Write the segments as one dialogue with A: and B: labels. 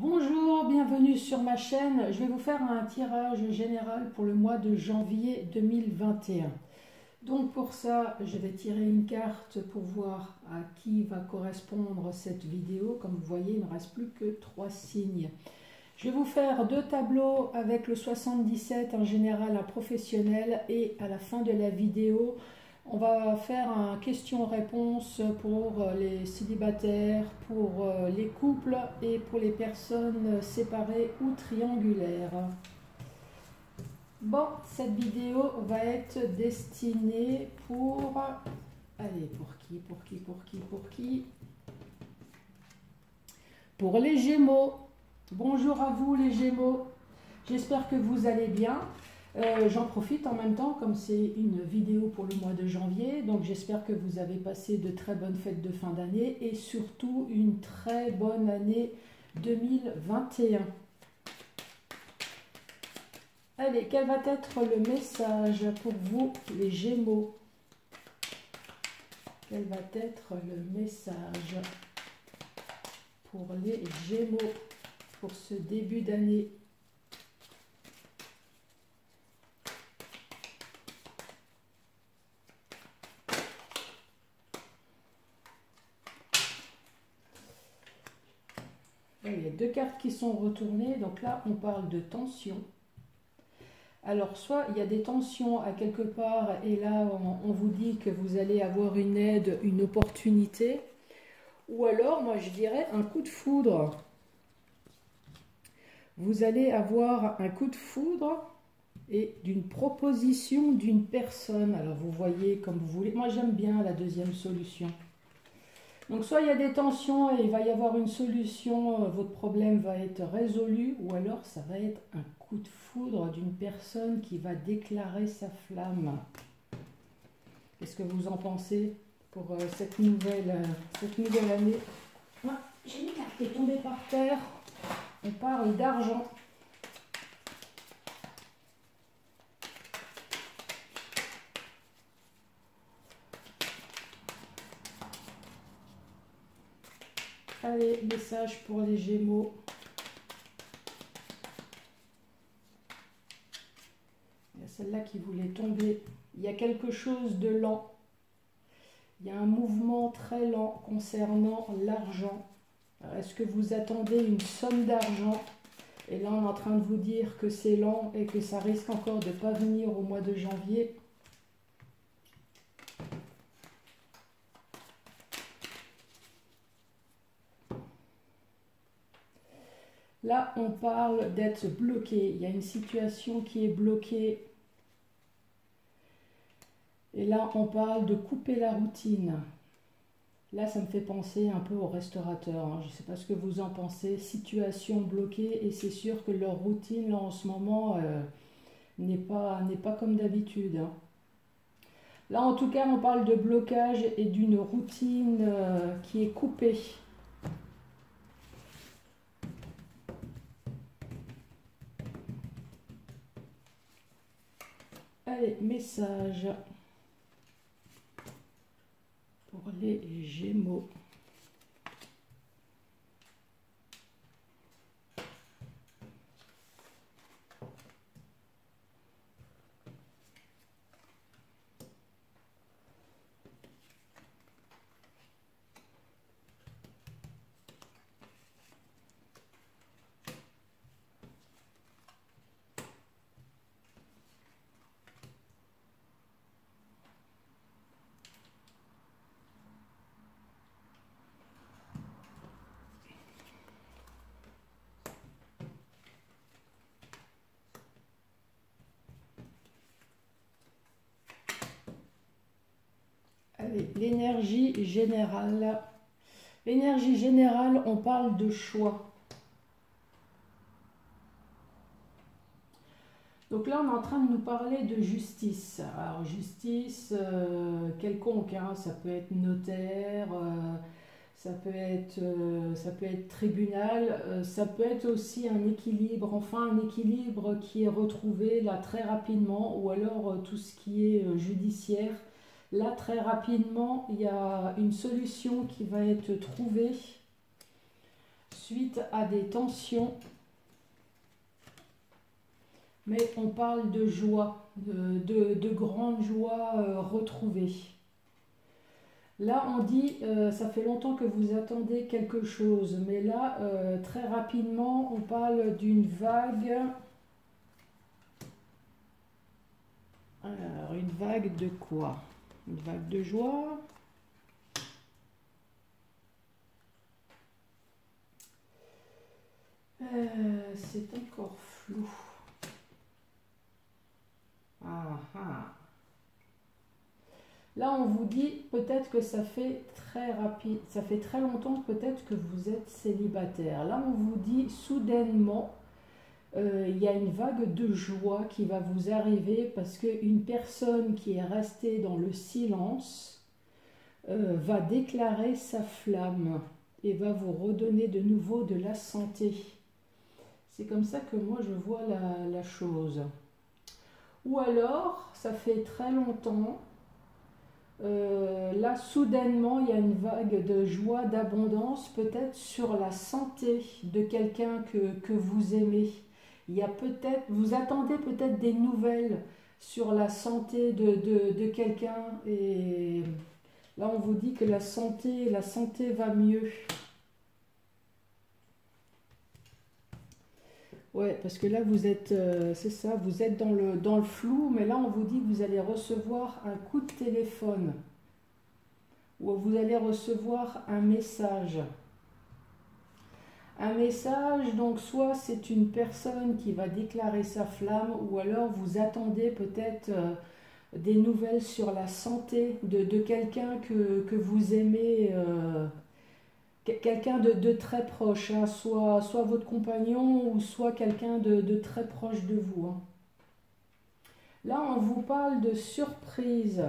A: Bonjour, bienvenue sur ma chaîne. Je vais vous faire un tirage général pour le mois de janvier 2021. Donc pour ça, je vais tirer une carte pour voir à qui va correspondre cette vidéo. Comme vous voyez, il ne me reste plus que 3 signes. Je vais vous faire 2 tableaux avec le 77 en général, un professionnel, et à la fin de la vidéo, on va faire un question-réponse pour les célibataires, pour les couples et pour les personnes séparées ou triangulaires. Bon, cette vidéo va être destinée pour... Allez, pour qui? Pour les Gémeaux. Bonjour à vous les Gémeaux. J'espère que vous allez bien. J'en profite en même temps, comme c'est une vidéo pour le mois de janvier, donc j'espère que vous avez passé de très bonnes fêtes de fin d'année et surtout une très bonne année 2021. Allez, quel va être le message pour vous les Gémeaux? Quel va être le message pour les Gémeaux pour ce début d'année? Il y a 2 cartes qui sont retournées, donc là on parle de tension. Alors soit il y a des tensions à quelque part et là on vous dit que vous allez avoir une aide, une opportunité, ou alors moi je dirais un coup de foudre. Vous allez avoir un coup de foudre et d'une proposition d'une personne. Alors vous voyez comme vous voulez, moi j'aime bien la deuxième solution. Donc soit il y a des tensions et il va y avoir une solution, votre problème va être résolu, ou alors ça va être un coup de foudre d'une personne qui va déclarer sa flamme. Qu'est-ce que vous en pensez pour cette nouvelle année? J'ai une carte qui est tombée par terre, on parle d'argent. Allez, message pour les Gémeaux. Il y a celle-là qui voulait tomber. Il y a quelque chose de lent. Il y a un mouvement très lent concernant l'argent. Est-ce que vous attendez une somme d'argent? Et là, on est en train de vous dire que c'est lent et que ça risque encore de ne pas venir au mois de janvier. Là, on parle d'être bloqué. Il y a une situation qui est bloquée. Et là, on parle de couper la routine. Là, ça me fait penser un peu aux restaurateurs. Hein. Je ne sais pas ce que vous en pensez. Situation bloquée. Et c'est sûr que leur routine, là, en ce moment, n'est pas comme d'habitude. Hein. Là, en tout cas, on parle de blocage et d'une routine qui est coupée. Allez, message pour les Gémeaux. Allez, l'énergie générale. L'énergie générale, on parle de choix. Donc là, on est en train de nous parler de justice. Alors, justice quelconque, hein, ça peut être notaire, ça peut être tribunal, ça peut être aussi un équilibre, enfin un équilibre qui est retrouvé là très rapidement, ou alors tout ce qui est judiciaire. Là, très rapidement, il y a une solution qui va être trouvée suite à des tensions. Mais on parle de joie, de grande joie retrouvée. Là, on dit, ça fait longtemps que vous attendez quelque chose, mais là, très rapidement, on parle d'une vague. Alors, une vague de quoi? Une vague de joie. C'est encore flou. Ah, ah. Là, on vous dit peut-être que ça fait très rapide, ça fait très longtemps peut-être que vous êtes célibataire. Là, on vous dit soudainement, il y a une vague de joie qui va vous arriver parce qu'une personne qui est restée dans le silence va déclarer sa flamme et va vous redonner de nouveau de la santé. C'est comme ça que moi je vois la chose. Ou alors, ça fait très longtemps, là soudainement il y a une vague de joie, d'abondance, peut-être sur la santé de quelqu'un que vous aimez. Il y a peut-être, vous attendez peut-être des nouvelles sur la santé de quelqu'un et là on vous dit que la santé va mieux. Ouais, parce que là vous êtes, c'est ça, vous êtes dans le flou, mais là on vous dit que vous allez recevoir un coup de téléphone ou vous allez recevoir un message. Un message, donc soit c'est une personne qui va déclarer sa flamme ou alors vous attendez peut-être des nouvelles sur la santé de quelqu'un que vous aimez. Quelqu'un de très proche, hein, soit votre compagnon ou soit quelqu'un de très proche de vous. Hein. Là, on vous parle de surprise.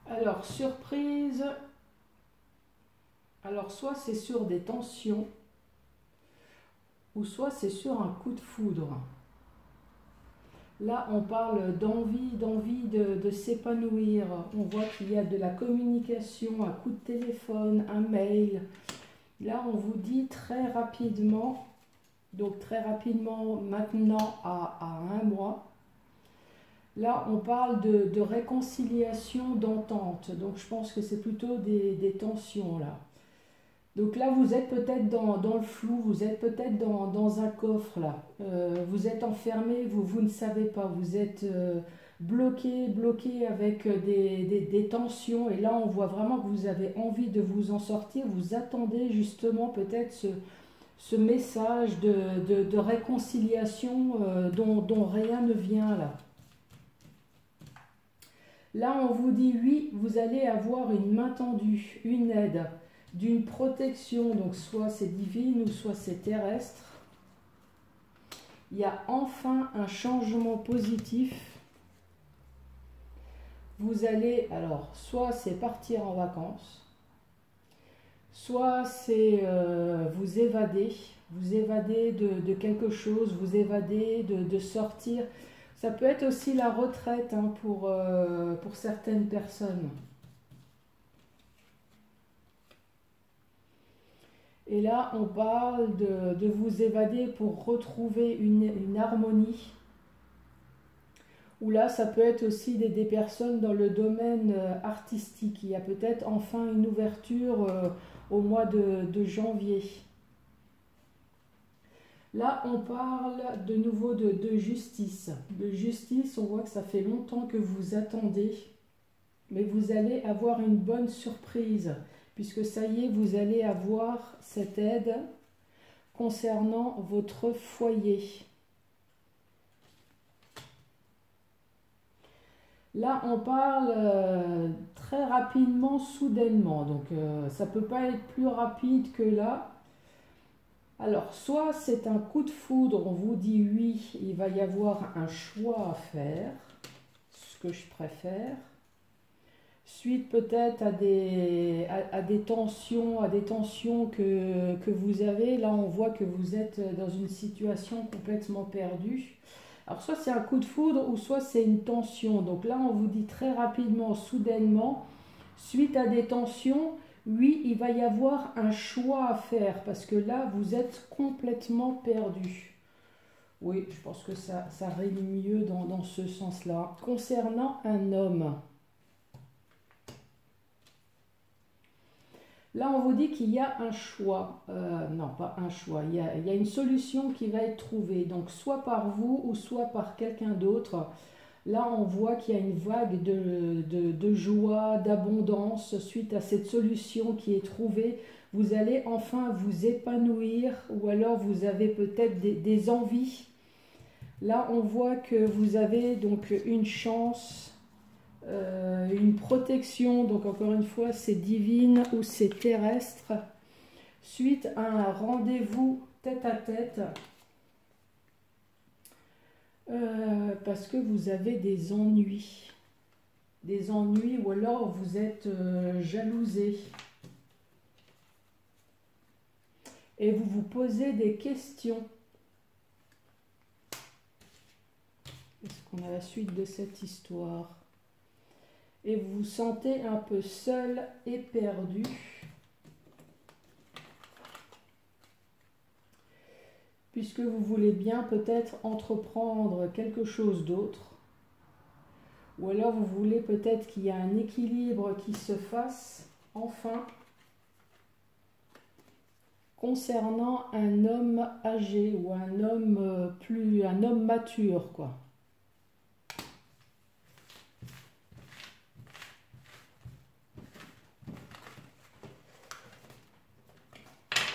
A: Alors, surprise, alors soit c'est sur des tensions, ou soit c'est sur un coup de foudre. Là, on parle d'envie de s'épanouir. On voit qu'il y a de la communication, un coup de téléphone, un mail. Là, on vous dit très rapidement, donc très rapidement maintenant à un mois. Là, on parle de réconciliation, d'entente. Donc, je pense que c'est plutôt des tensions là. Donc là, vous êtes peut-être dans le flou, vous êtes peut-être dans un coffre là. Vous êtes enfermé, vous ne savez pas, vous êtes bloqué avec des tensions. Et là, on voit vraiment que vous avez envie de vous en sortir. Vous attendez justement peut-être ce message de réconciliation dont rien ne vient là. Là, on vous dit oui, vous allez avoir une main tendue, une aide, d'une protection, donc soit c'est divine ou soit c'est terrestre. Il y a enfin un changement positif. Vous allez, alors, soit c'est partir en vacances, soit c'est vous évader de quelque chose, vous évader, de sortir. Ça peut être aussi la retraite hein, pour certaines personnes. Et là, on parle de vous évader pour retrouver une harmonie. Ou là, ça peut être aussi des personnes dans le domaine artistique. Il y a peut-être enfin une ouverture au mois de janvier. Là, on parle de nouveau de justice. De justice, on voit que ça fait longtemps que vous attendez, mais vous allez avoir une bonne surprise, puisque ça y est, vous allez avoir cette aide concernant votre foyer. Là, on parle très rapidement, soudainement, donc ça ne peut pas être plus rapide que là. Alors, soit c'est un coup de foudre, on vous dit oui, il va y avoir un choix à faire, ce que je préfère. Suite peut-être à des tensions, que vous avez. Là, on voit que vous êtes dans une situation complètement perdue. Alors, soit c'est un coup de foudre ou soit c'est une tension. Donc là, on vous dit très rapidement, soudainement, Suite à des tensions, oui, il va y avoir un choix à faire parce que là, vous êtes complètement perdu. Oui, je pense que ça rime mieux dans ce sens-là. Concernant un homme, là, on vous dit qu'il y a un choix. Non, pas un choix. Il y a une solution qui va être trouvée. Donc, soit par vous ou soit par quelqu'un d'autre. Là, on voit qu'il y a une vague de joie, d'abondance suite à cette solution qui est trouvée. Vous allez enfin vous épanouir ou alors vous avez peut-être des envies. Là, on voit que vous avez donc une chance, une protection. Donc, encore une fois, c'est divine ou c'est terrestre. Suite à un rendez-vous tête à tête. Parce que vous avez des ennuis ou alors vous êtes jalousé et vous vous posez des questions. Est-ce qu'on a la suite de cette histoire? Et vous vous sentez un peu seul et perdu. Puisque vous voulez bien peut-être entreprendre quelque chose d'autre. Ou alors vous voulez peut-être qu'il y ait un équilibre qui se fasse, enfin, concernant un homme âgé ou un homme mature, quoi.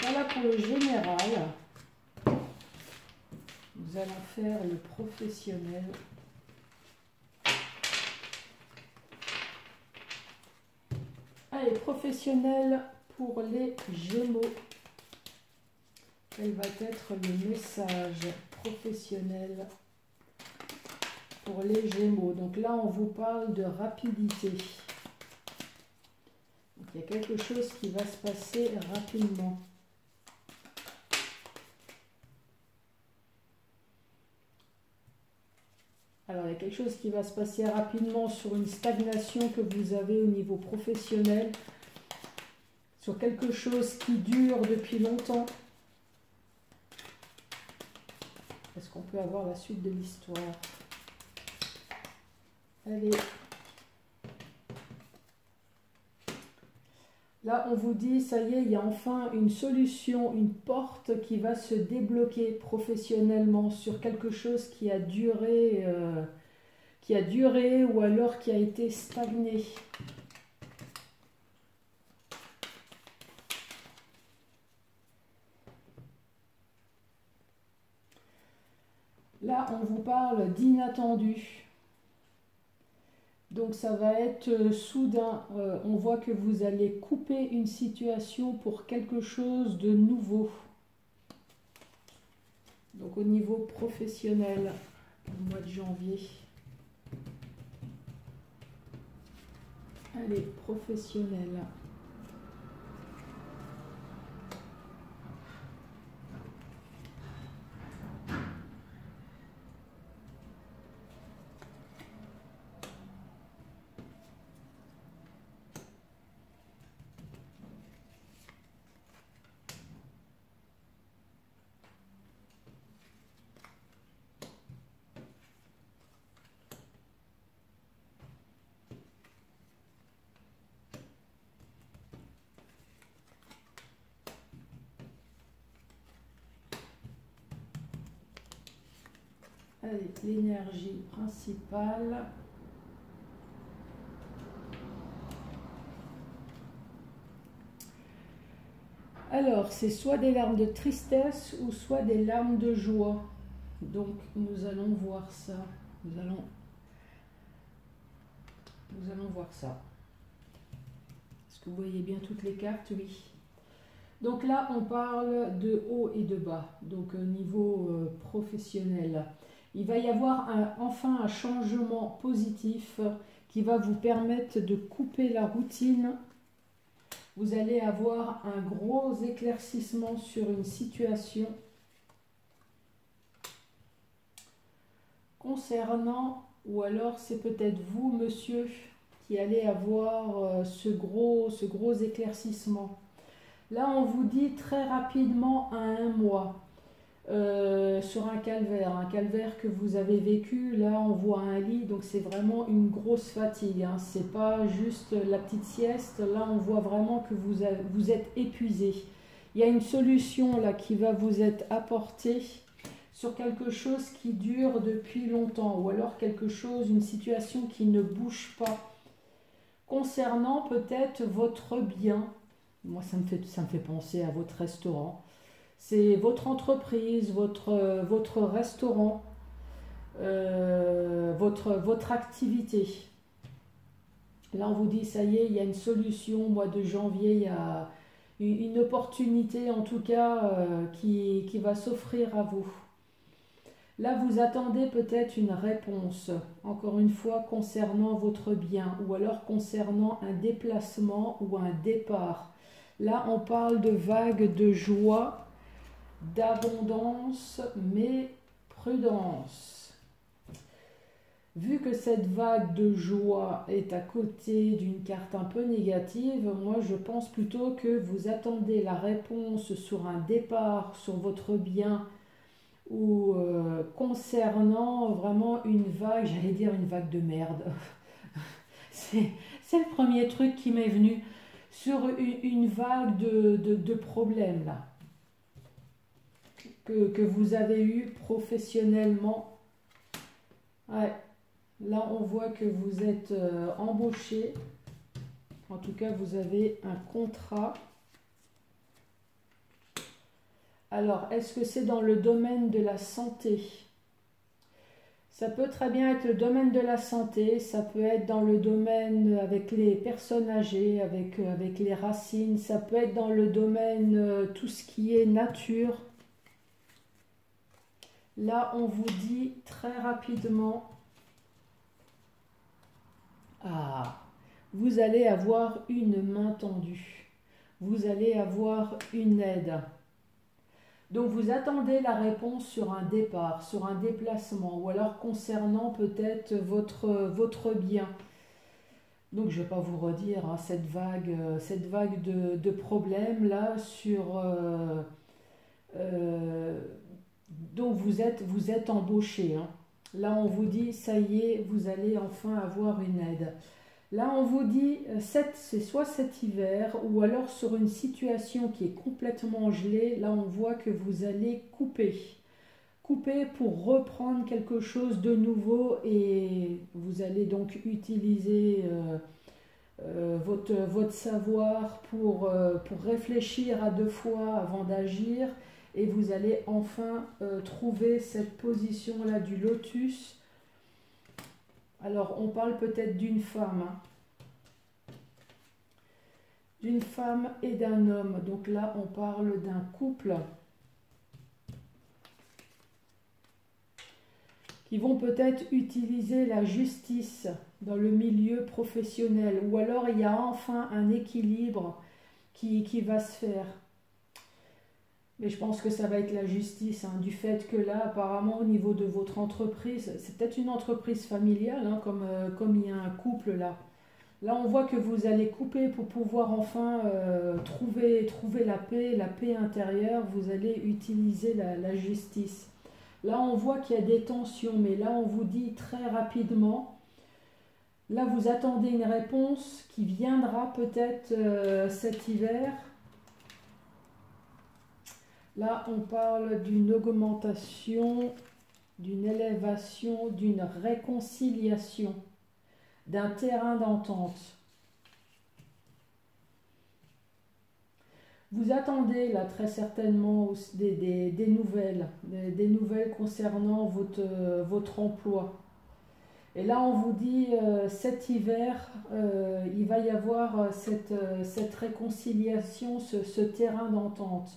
A: Voilà pour le général. Nous allons faire le professionnel. Allez, professionnel pour les Gémeaux. Quel va être le message professionnel pour les Gémeaux? Donc là, on vous parle de rapidité. Donc, il y a quelque chose qui va se passer rapidement. Alors, il y a quelque chose qui va se passer rapidement sur une stagnation que vous avez au niveau professionnel, sur quelque chose qui dure depuis longtemps. Est-ce qu'on peut avoir la suite de l'histoire? Allez. Là, on vous dit, ça y est, il y a enfin une solution, une porte qui va se débloquer professionnellement sur quelque chose qui a duré ou alors qui a été stagné. Là, on vous parle d'inattendu. Donc ça va être soudain. On voit que vous allez couper une situation pour quelque chose de nouveau. Donc au niveau professionnel, au mois de janvier. Allez, professionnel. Allez, l'énergie principale. Alors, c'est soit des larmes de tristesse ou soit des larmes de joie. Donc, nous allons voir ça. Nous allons voir ça. Est-ce que vous voyez bien toutes les cartes? Oui. Donc là, on parle de haut et de bas. Donc, au niveau professionnel. Il va y avoir enfin un changement positif qui va vous permettre de couper la routine. Vous allez avoir un gros éclaircissement sur une situation. Concernant, ou alors c'est peut-être vous, monsieur, qui allait avoir ce gros éclaircissement. Là, on vous dit très rapidement à un mois, sur un calvaire que vous avez vécu. Là, on voit un lit, donc c'est vraiment une grosse fatigue, hein. C'est pas juste la petite sieste. Là, on voit vraiment que vous êtes épuisé. Il y a une solution là qui va vous être apportée sur quelque chose qui dure depuis longtemps, ou alors quelque chose, une situation qui ne bouge pas, concernant peut-être votre bien. Moi, ça me fait penser à votre restaurant. C'est votre entreprise, votre restaurant, votre activité. Là, on vous dit, ça y est, il y a une solution. Au mois de janvier, il y a une opportunité, en tout cas, qui va s'offrir à vous. Là, vous attendez peut-être une réponse, encore une fois, concernant votre bien, ou alors concernant un déplacement ou un départ. Là, on parle de vagues de joie, d'abondance, mais prudence. Vu que cette vague de joie est à côté d'une carte un peu négative, moi je pense plutôt que vous attendez la réponse sur un départ, sur votre bien, ou concernant vraiment une vague, j'allais dire une vague de merde. C'est le premier truc qui m'est venu, sur une vague de problèmes là, que vous avez eu professionnellement. Ouais. Là, on voit que vous êtes embauché. En tout cas, vous avez un contrat. Alors, est-ce que c'est dans le domaine de la santé? Ça peut très bien être le domaine de la santé. Ça peut être dans le domaine avec les personnes âgées, avec les racines. Ça peut être dans le domaine tout ce qui est nature. Là, on vous dit très rapidement... Ah, vous allez avoir une main tendue. Vous allez avoir une aide. Donc vous attendez la réponse sur un départ, sur un déplacement, ou alors concernant peut-être votre bien. Donc je ne vais pas vous redire hein, cette vague de problèmes là sur... donc vous êtes embauché, hein. Là, on vous dit, ça y est, vous allez enfin avoir une aide. Là, on vous dit, c'est soit cet hiver, ou alors sur une situation qui est complètement gelée. Là, on voit que vous allez couper. Couper pour reprendre quelque chose de nouveau, et vous allez donc utiliser votre savoir pour réfléchir à deux fois avant d'agir. Et vous allez enfin trouver cette position-là du lotus. Alors, on parle peut-être d'une femme. Hein. D'une femme et d'un homme. Donc là, on parle d'un couple qui vont peut-être utiliser la justice dans le milieu professionnel. Ou alors, il y a enfin un équilibre qui va se faire. Mais je pense que ça va être la justice, hein, du fait que là, apparemment, au niveau de votre entreprise, c'est peut-être une entreprise familiale, hein, comme il y a un couple là. Là, on voit que vous allez couper pour pouvoir enfin trouver la paix intérieure. Vous allez utiliser la justice. Là, on voit qu'il y a des tensions, mais là, on vous dit très rapidement, là, vous attendez une réponse qui viendra peut-être cet hiver. Là, on parle d'une augmentation, d'une élévation, d'une réconciliation, d'un terrain d'entente. Vous attendez là très certainement des nouvelles concernant votre emploi. Et là, on vous dit, cet hiver, il va y avoir cette réconciliation, ce terrain d'entente.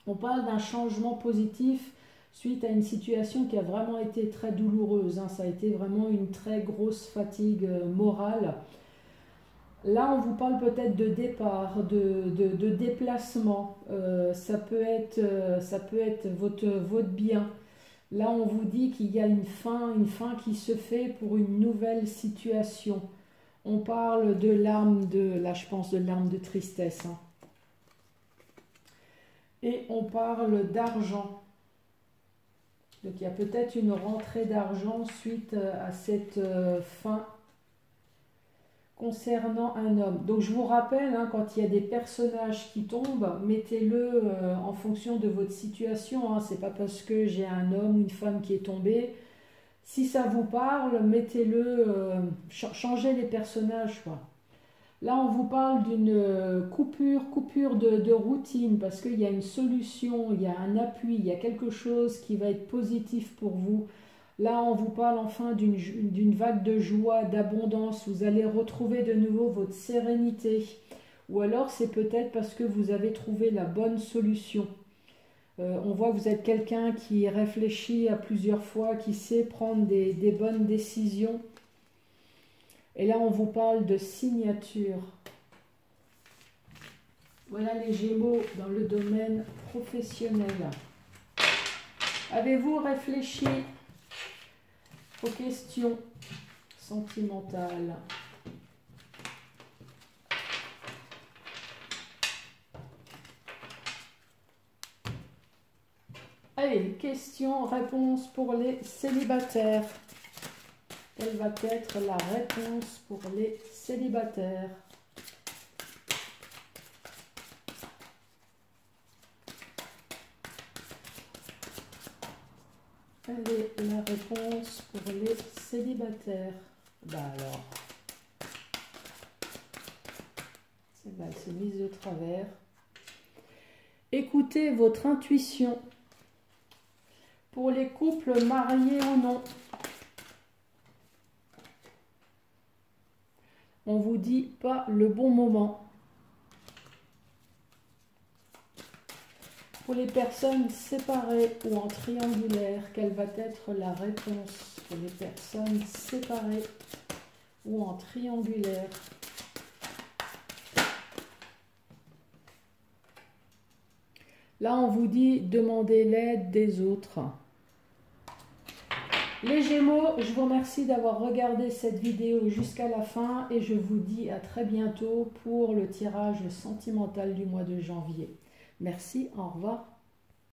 A: On parle d'un changement positif suite à une situation qui a vraiment été très douloureuse, hein. Ça a été vraiment une très grosse fatigue morale. Là, on vous parle peut-être de départ, de déplacement. Ça peut être votre bien. Là, on vous dit qu'il y a une fin qui se fait pour une nouvelle situation. On parle de larmes de, là je pense de larmes de tristesse. Hein. Et on parle d'argent. Donc il y a peut-être une rentrée d'argent suite à cette fin concernant un homme. Donc je vous rappelle, hein, quand il y a des personnages qui tombent, mettez-le en fonction de votre situation. Hein. C'est pas parce que j'ai un homme ou une femme qui est tombé. Si ça vous parle, mettez-le, changez les personnages, quoi. Là, on vous parle d'une coupure de routine, parce qu'il y a une solution, il y a un appui, il y a quelque chose qui va être positif pour vous. Là, on vous parle enfin d'une vague de joie, d'abondance. Vous allez retrouver de nouveau votre sérénité. Ou alors, c'est peut-être parce que vous avez trouvé la bonne solution. On voit que vous êtes quelqu'un qui réfléchit à plusieurs fois, qui sait prendre des bonnes décisions. Et là, on vous parle de signature. Voilà les Gémeaux dans le domaine professionnel. Avez-vous réfléchi aux questions sentimentales? Allez, question-réponse pour les célibataires. Quelle va être la réponse pour les célibataires? Quelle est la réponse pour les célibataires? Bah alors, elle s'est mise de travers. Écoutez votre intuition. Pour les couples mariés ou non, on vous dit pas le bon moment. Pour les personnes séparées ou en triangulaire, quelle va être la réponse pour les personnes séparées ou en triangulaire? Là, on vous dit demandez l'aide des autres. Les Gémeaux, je vous remercie d'avoir regardé cette vidéo jusqu'à la fin et je vous dis à très bientôt pour le tirage sentimental du mois de janvier. Merci, au revoir.